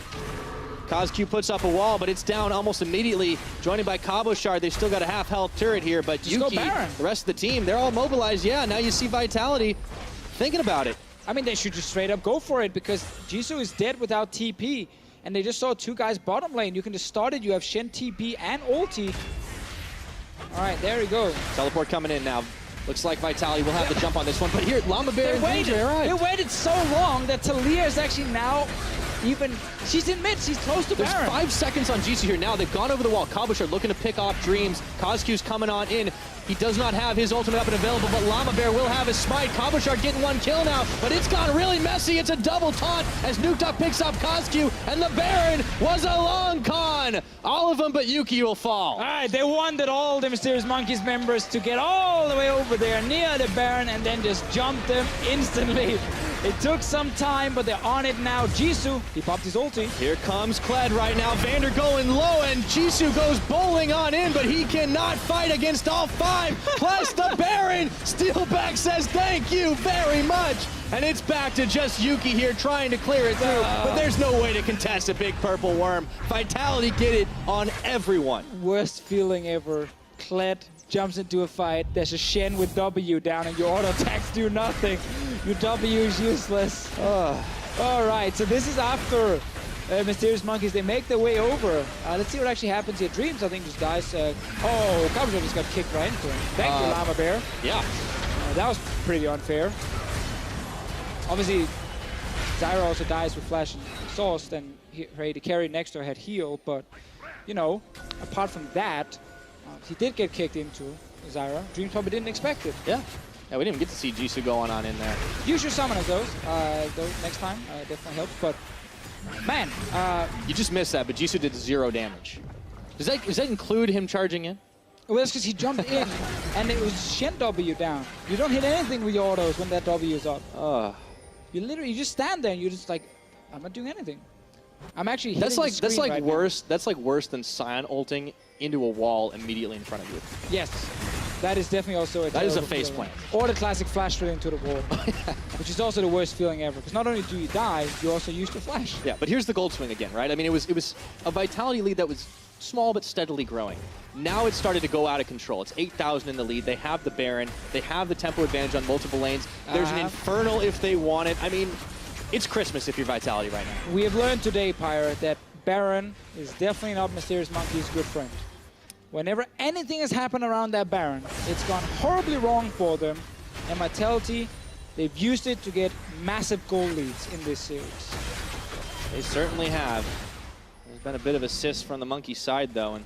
CosQ puts up a wall, but it's down almost immediately. Joined by Cabochard, they've still got a half-health turret here, but Just Yuki, the rest of the team, they're all mobilized. Yeah, now you see Vitality thinking about it. I mean, they should just straight up go for it because Jisoo is dead without TP, and they just saw 2 guys bottom lane. You can just start it. You have Shen TP and ulti. All right, there we go. Teleport coming in now. Looks like Vitality will have the jump on this one, but here, Llama they waited so long that Talia is actually now she's in mid, she's close to Baron. There's 5 seconds on Jisoo here now. They've gone over the wall. Cabochard looking to pick off Dreams. CosQ's coming on in. He does not have his ultimate up and available, but Llama will have his smite. Cabochard getting 1 kill now, but it's gone really messy. It's a double taunt as Nukeduck picks up CosQ, and the Baron was a long con. All of them but Yuki will fall. All right, they wanted all the Mysterious Monkeys members to get all the way over there near the Baron and then just jump them instantly. It took some time, but they're on it now. Jisoo, he popped his ulti. Here comes Kled right now. Vander going low, and Jisoo goes bowling on in, but he cannot fight against all 5. Plus the Baron. Steelback says thank you very much. And it's back to just Yuki here trying to clear it through, but there's no way to contest a big purple worm. Vitality get it on everyone. Worst feeling ever. Kled jumps into a fight. There's a Shen with W down, and your auto attacks do nothing. Your W is useless. All right, so this is after Mysterious Monkeys. They make their way over. Let's see what actually happens here. Dreams, I think, just dies. Oh, Cabochard just got kicked right into him. Thank you, Llama Bear. Yeah. That was pretty unfair. Obviously, Zyra also dies with Flash and Exhaust, and the carry next to her had heal, but, you know, apart from that, he did get kicked into Zyra. Dreams probably didn't expect it. Yeah. Yeah, we didn't even get to see Jisoo going on in there. Use your summoners, those next time. Definitely helps, but, man. You just missed that, but Jisoo did 0 damage. Does that include him charging in? Well, that's because he jumped in, and it was Shen W down. You don't hit anything with your autos when that W is up. You just stand there and you're just like, I'm not doing anything. I'm actually hitting the screen right worse. now. That's like worse than Sion ulting into a wall immediately in front of you. Yes, that is definitely also that is a face plant. Or the classic flash straight into the wall, which is also the worst feeling ever. Because not only do you die, you also use the flash. Yeah, but here's the gold swing again, right? I mean, it was a Vitality lead that was small but steadily growing. Now it's started to go out of control. It's 8,000 in the lead. They have the Baron. They have the tempo advantage on multiple lanes. There's an Infernal if they want it. I mean, it's Christmas if you're Vitality right now. We have learned today, Pirate, that Baron is definitely not Mysterious Monkey's good friend. Whenever anything has happened around that Baron, it's gone horribly wrong for them. And Vitality, they've used it to get massive goal leads in this series. They certainly have. There's been a bit of assist from the Monkey side, though, and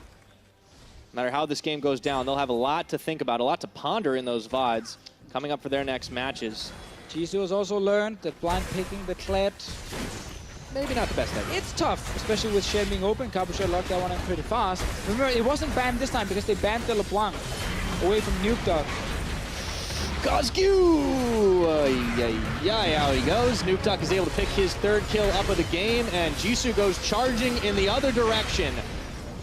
no matter how this game goes down, they'll have a lot to think about, a lot to ponder in those VODs coming up for their next matches. Jisoo has also learned that blind picking the Kled, maybe not the best idea. it's tough, especially with Shen being open. Cabochard locked that one in pretty fast. Remember, it wasn't banned this time because they banned the LeBlanc away from Nuke Dog. Kozgu! Out he goes. Nuke Duck is able to pick his 3rd kill up of the game, and Jisoo goes charging in the other direction.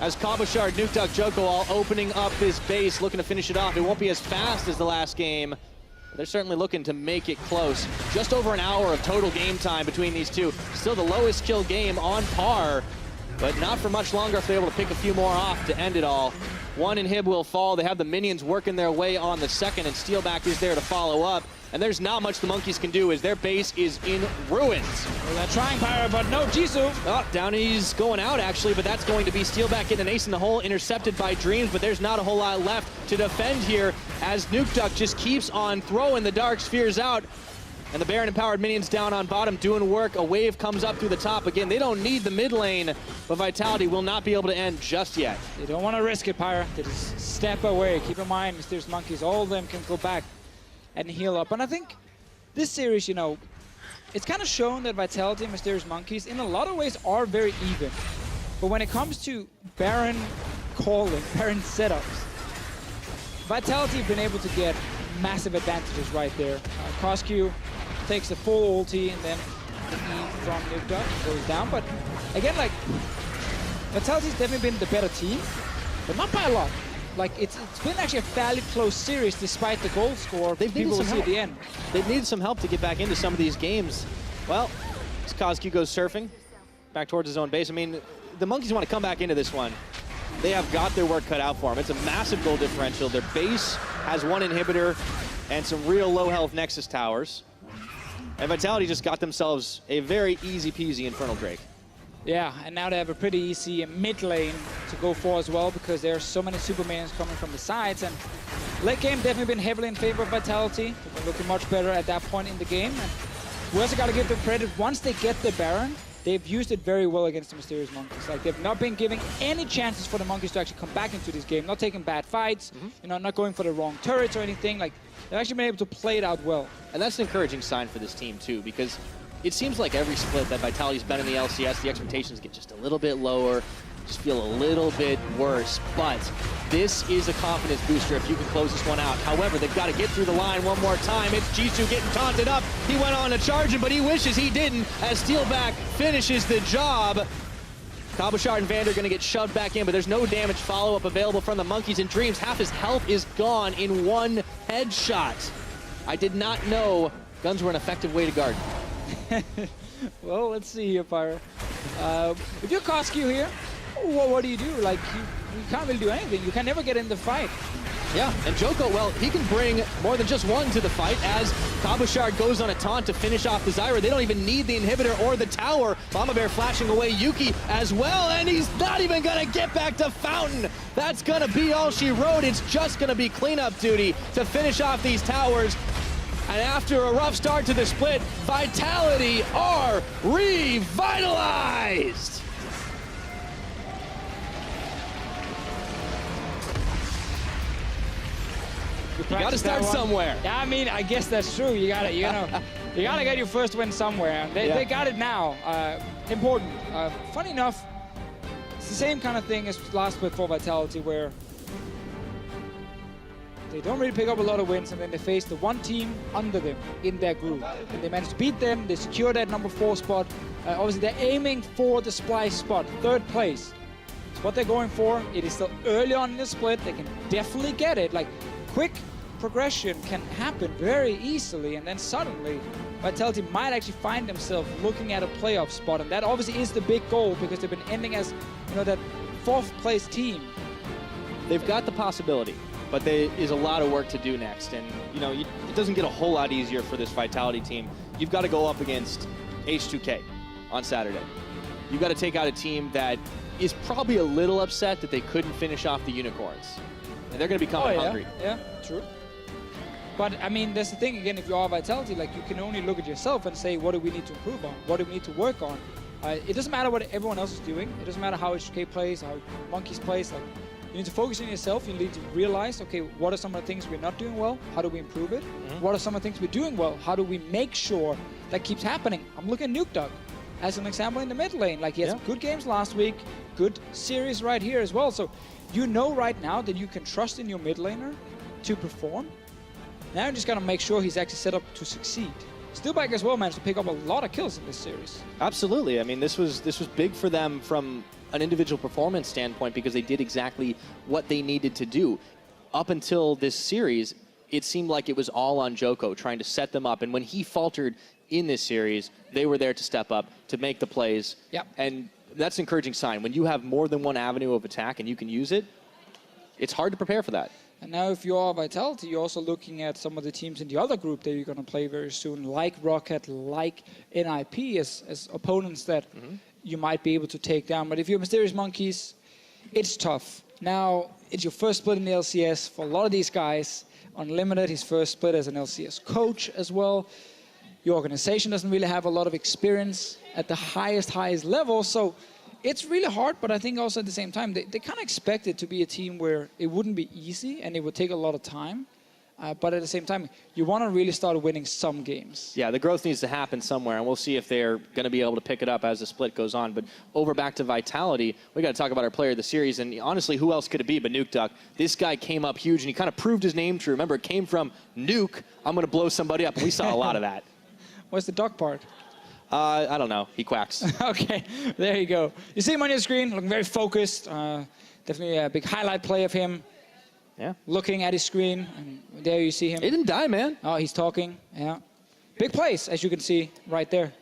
As Cabochard, Nuke Duck, Joko all opening up his base, looking to finish it off. It won't be as fast as the last game. They're certainly looking to make it close. Just over an hour of total game time between these two. Still the lowest kill game on par, but not for much longer if they're able to pick a few more off to end it all. 1 inhib will fall. They have the minions working their way on the 2nd, and Steelback is there to follow up. And there's not much the Monkeys can do as their base is in ruins. Well, they're trying, Pyro, but no, Jisoo. Oh, Downey's going out, actually, but that's going to be Steelback getting an ace in the hole, intercepted by Dreams, but there's not a whole lot left to defend here as Nuke Duck just keeps on throwing the Dark Spheres out. And the Baron-empowered minions down on bottom doing work. A wave comes up through the top. Again, they don't need the mid lane, but Vitality will not be able to end just yet. They don't want to risk it, Pyro. They just step away. Keep in mind, Mysterious Monkeys, all of them can go back and heal up. And I think this series, you know, it's kind of shown that Vitality and Mysterious Monkeys in a lot of ways are very even. But when it comes to Baron calling, Baron setups, Vitality have been able to get massive advantages right there. Kozgu takes the full ulti, and then the E from Nuke Duck goes down. But again, like, Vitality's definitely been the better team, but not by a lot. Like, it's been actually a fairly close series despite the goal score. People will see at the end. They've needed some help to get back into some of these games. Well, as Kozgu goes surfing back towards his own base. I mean, the Monkeys want to come back into this one. They have got their work cut out for them. It's a massive goal differential. Their base has 1 inhibitor and some real low health Nexus towers. And Vitality just got themselves a very easy peasy Infernal Drake. Yeah, and now they have a pretty easy mid lane to go for as well because there are so many super minions coming from the sides. And late game definitely been heavily in favor of Vitality. They've been looking much better at that point in the game. And we also got to give them credit. Once they get the Baron, they've used it very well against the Mysterious Monkeys. Like, they've not been giving any chances for the Monkeys to actually come back into this game. Not taking bad fights, you know, not going for the wrong turrets or anything. Like, they've actually been able to play it out well. And that's an encouraging sign for this team, too, because it seems like every split that Vitality's been in the LCS, the expectations get just a little bit lower, just feel a little bit worse. But This is a confidence booster if you can close this one out. However, they've got to get through the line one more time. It's Jisoo getting taunted up. He went on to charge him, but he wishes he didn't as Steelback finishes the job. Cabochard and Vander going to get shoved back in, but there's no damage follow-up available from the Monkeys and Dreams. Half his health is gone in one headshot. I did not know guns were an effective way to guard. Well, let's see here, Pyro. If you're Koskyu here, what do you do? Like, you can't really do anything. You can never get in the fight. Yeah, and Joko, well, he can bring more than just one to the fight as Cabochard goes on a taunt to finish off the Zyra. They don't even need the inhibitor or the tower. Mama Bear flashing away Yuki as well, and he's not even gonna get back to Fountain. That's gonna be all she wrote. It's just gonna be cleanup duty to finish off these towers. And after a rough start to the split, Vitality are revitalized. You got to start somewhere. Yeah, I mean, I guess that's true. You gotta get your first win somewhere. They got it now. Important. Funny enough, it's the same kind of thing as last split for Vitality, where they don't really pick up a lot of wins, and then they face the one team under them in their group, and they manage to beat them. They secure that number 4 spot. Obviously, they're aiming for the Splice spot, 3rd place. It's what they're going for. It is still early on in the split. They can definitely get it. Like, quick progression can happen very easily, and then suddenly Vitality might actually find themselves looking at a playoff spot, and that obviously is the big goal because they've been ending as, you know, that 4th place team. They've got the possibility, but there is a lot of work to do next, and you know, it doesn't get a whole lot easier for this Vitality team. You've got to go up against H2K on Saturday. You've got to take out a team that is probably a little upset that they couldn't finish off the Unicorns. And they're going to be coming hungry. Yeah, true. But, I mean, that's the thing, again, if you are Vitality, like, you can only look at yourself and say, what do we need to improve on? What do we need to work on? It doesn't matter what everyone else is doing. It doesn't matter how HK plays, how Monkeys plays. Like, you need to focus on yourself. You need to realize, okay, what are some of the things we're not doing well? How do we improve it? What are some of the things we're doing well? How do we make sure that keeps happening? I'm looking at Nukeduck as an example in the mid lane. Like, he had some good games last week, good series right here as well. So, you know right now that you can trust in your mid laner to perform. Now you just gotta make sure he's actually set up to succeed. Steelback as well managed to pick up a lot of kills in this series. Absolutely. I mean, this was big for them from an individual performance standpoint because they did exactly what they needed to do. Up until this series, it seemed like it was all on Joko trying to set them up, and when he faltered in this series, they were there to step up, to make the plays. Yep. And that's an encouraging sign. When you have more than one avenue of attack and you can use it, it's hard to prepare for that. And now if you are Vitality, you're also looking at some of the teams in the other group that you're going to play very soon, like Rocket, like NIP, as opponents that you might be able to take down. But if you're Mysterious Monkeys, it's tough. Now, it's your first split in the LCS for a lot of these guys. Unlimited, his first split as an LCS coach as well. Your organization doesn't really have a lot of experience at the highest level, so it's really hard, but I think also at the same time, they kind of expect it to be a team where it wouldn't be easy and it would take a lot of time. But at the same time, you want to really start winning some games. Yeah, the growth needs to happen somewhere, and we'll see if they're going to be able to pick it up as the split goes on. But over back to Vitality, we got to talk about our player of the series, and honestly, who else could it be but Nukeduck? This guy came up huge, and he kind of proved his name true. Remember, it came from Nuke, I'm going to blow somebody up, and we saw a lot of that. What's the duck part? I don't know. He quacks. Okay, there you go. You see him on your screen, looking very focused. Definitely a big highlight play of him. Yeah. Looking at his screen, and there you see him. He didn't die, man. Oh, he's talking. Yeah. Big plays, as you can see right there.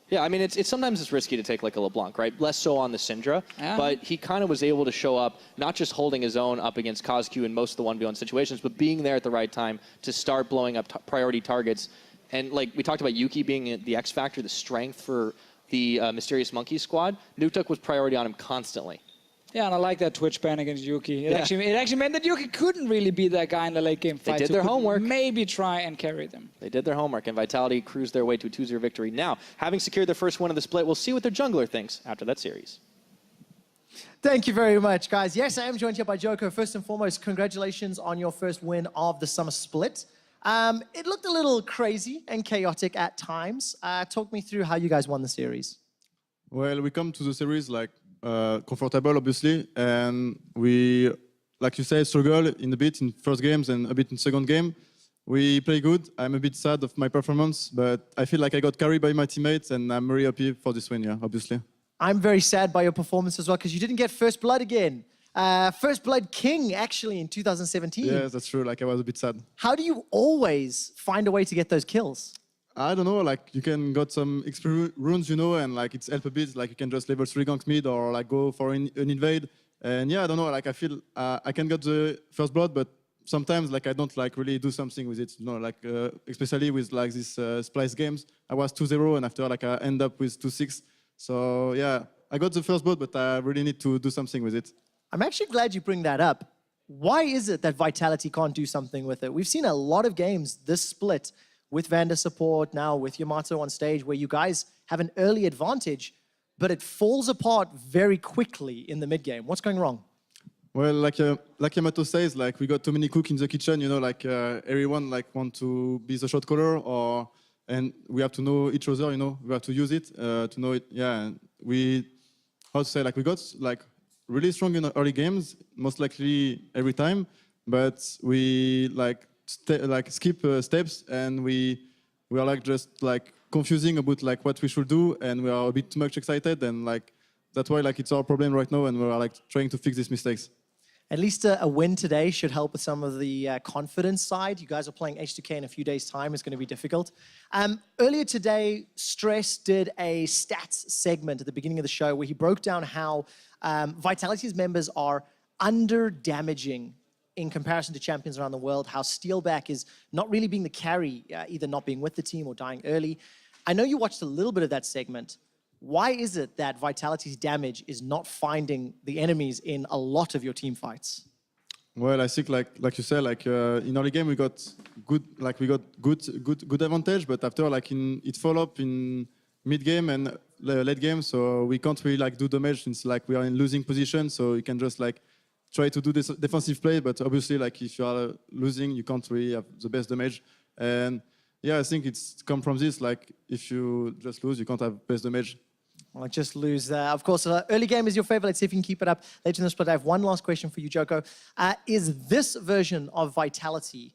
Yeah, I mean, it's sometimes it's risky to take like a LeBlanc, right? Less so on the Syndra, but he kind of was able to show up, not just holding his own up against Koskyu in most of the 1v1 situations, but being there at the right time to start blowing up priority targets. And like we talked about Yuki being the X factor, the strength for the Mysterious Monkey squad, Nukeduck was priority on him constantly. Yeah, and I like that Twitch ban against Yuki. It actually meant that Yuki couldn't really be that guy in the late game fight. They did their homework. Maybe try and carry them. They did their homework, and Vitality cruised their way to a 2-0 victory. Now, having secured their first win of the split, we'll see what their jungler thinks after that series. Thank you very much, guys. Yes, I am joined here by Joko. First and foremost, congratulations on your first win of the summer split. It looked a little crazy and chaotic at times. Talk me through how you guys won the series. Well, we come to the series like comfortable, obviously, and we like you say, struggle in a bit in first games and a bit in second game. We play good. I'm a bit sad of my performance, but I feel like I got carried by my teammates, and I'm very happy for this win, yeah, obviously. I'm very sad by your performance as well, because you didn't get First Blood again. First Blood King, actually, in 2017. Yeah, that's true. Like, I was a bit sad. How do you always find a way to get those kills? I don't know, like, you can got some XP runes, you know, and, like, it's help a bit. Like, you can just level 3 gank mid or, like, go for an invade. And, yeah, I don't know, like, I feel I can get the First Blood, but sometimes, like, I don't, like, really do something with it, you know, like, especially with, like, these Splice games. I was 2-0, and after, like, I end up with 2-6. So, yeah, I got the First Blood, but I really need to do something with it. I'm actually glad you bring that up. Why is it that Vitality can't do something with it? We've seen a lot of games this split with Vander support, now with Yamato on stage, where you guys have an early advantage, but it falls apart very quickly in the mid game. What's going wrong? Well, like Yamato says, like, we got too many cooks in the kitchen, you know, like everyone like want to be the shot caller, and we have to know each other, you know, we have to use it to know it. Yeah, and we, how to say, like, we got like really strong in the early games, most likely every time, but we like skip steps, and we are like just like confusing about like what we should do, and we are a bit too much excited, and like that's why like it's our problem right now, and we're like trying to fix these mistakes. At least a win today should help with some of the confidence side. You guys are playing H2K in a few days' time. It's going to be difficult. Earlier today, Stress did a stats segment at the beginning of the show where he broke down how Vitality's members are under-damaging in comparison to champions around the world, how Steelback is not really being the carry, either not being with the team or dying early. I know you watched a little bit of that segment. Why is it that Vitality's damage is not finding the enemies in a lot of your team fights? Well, I think like you said, like in early game we got good advantage, but after like it fall up in mid game and late game, so we can't really like do damage since like we are in losing position. So you can just like try to do this defensive play, but obviously like if you are losing, you can't really have the best damage. And yeah, I think it's come from this. Like if you just lose, you can't have best damage. Well, just lose there. Of course, early game is your favorite. Let's see if you can keep it up later in the split. I have one last question for you, Joko. Is this version of Vitality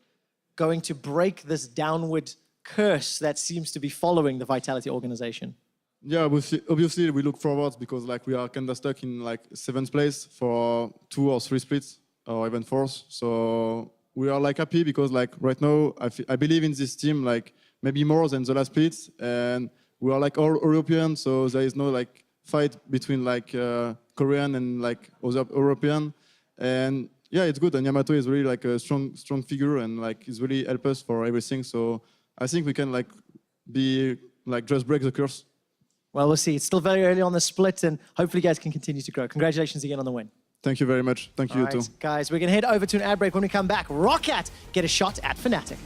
going to break this downward curse that seems to be following the Vitality organization? Yeah, obviously we look forward because like we are kind of stuck in like 7th place for 2 or 3 splits or even 4th. So we are like happy because like right now I believe in this team like maybe more than the last splits, and we are like all European, so there is no like fight between like Korean and like other European, and yeah, it's good. And Yamato is really like a strong figure, and like he's really help us for everything. So I think we can like be like just break the curse. Well, we'll see. It's still very early on the split, and hopefully you guys can continue to grow. Congratulations again on the win. Thank you very much. Thank you, too. Guys, we're going to head over to an ad break. When we come back, Roccat get a shot at Fnatic.